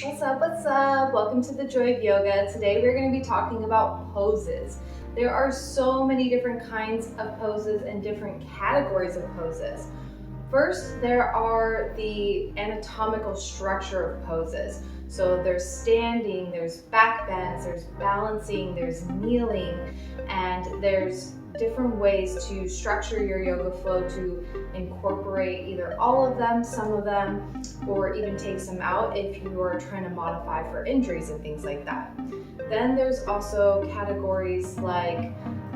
What's up, what's up? Welcome to the Joy of Yoga. Today we're going to be talking about poses. There are so many different kinds of poses and different categories of poses. First, there are the anatomical structure of poses. So there's standing, there's backbends, there's balancing, there's kneeling, and there's different ways to structure your yoga flow to incorporate either all of them, some of them, or even take some out if you are trying to modify for injuries and things like that. Then there's also categories like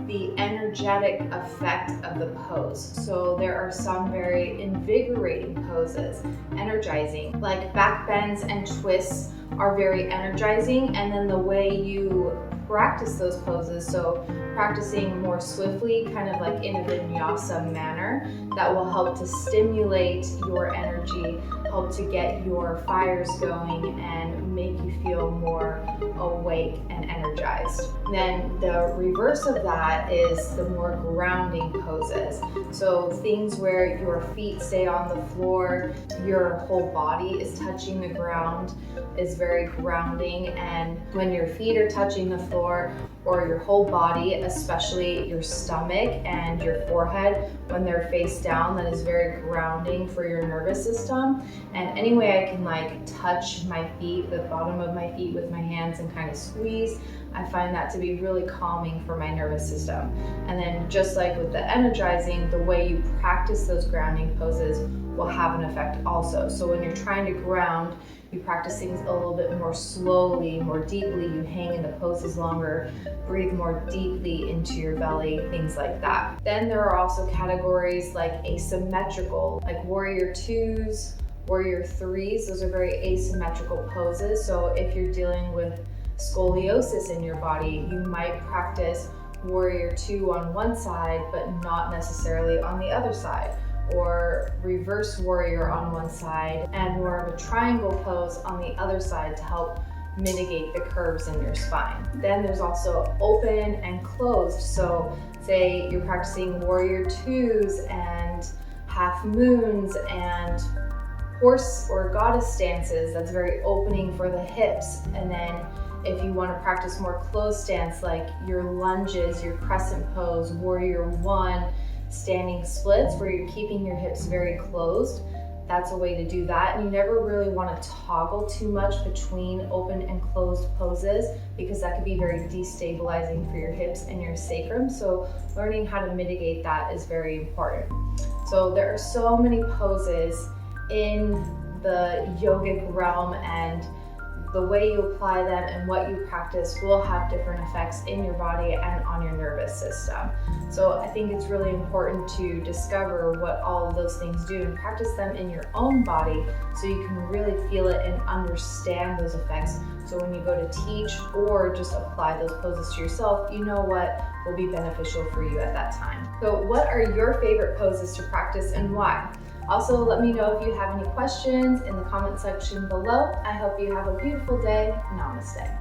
the energetic effect of the pose. So there are some very invigorating poses, energizing, like back bends and twists are very energizing, and then the way you practice those poses, so practicing more swiftly, kind of like in a vinyasa manner, that will help to stimulate your energy, help to get your fires going and make you feel more awake and energized. Then the reverse of that is the more grounding poses. So things where your feet stay on the floor, your whole body is touching the ground is very grounding, and when your feet are touching the floor or your whole body, especially your stomach and your forehead, when they're face down, that is very grounding for your nervous system. And any way I can like touch my feet, the bottom of my feet with my hands and kind of squeeze, I find that to be really calming for my nervous system. And then just like with the energizing, the way you practice those grounding poses will have an effect also. So when you're trying to ground, you practice things a little bit more slowly, more deeply, you hang in the poses longer, breathe more deeply into your belly, things like that. Then there are also categories like asymmetrical, like warrior twos, warrior threes. Those are very asymmetrical poses. So if you're dealing with scoliosis in your body, you might practice warrior two on one side, but not necessarily on the other side, or reverse warrior on one side and more of a triangle pose on the other side to help mitigate the curves in your spine. Then there's also open and closed. So say you're practicing warrior twos and half moons and horse or goddess stances, that's very opening for the hips. And then if you want to practice more closed stance, like your lunges, your crescent pose, warrior one, standing splits where you're keeping your hips very closed, that's a way to do that. And you never really want to toggle too much between open and closed poses, because that could be very destabilizing for your hips and your sacrum. So learning how to mitigate that is very important. So there are so many poses in the yogic realm, and the way you apply them and what you practice will have different effects in your body and on your nervous system. So I think it's really important to discover what all of those things do and practice them in your own body so you can really feel it and understand those effects. So when you go to teach or just apply those poses to yourself, you know what will be beneficial for you at that time. So what are your favorite poses to practice and why? Also, let me know if you have any questions in the comment section below. I hope you have a beautiful day. Namaste.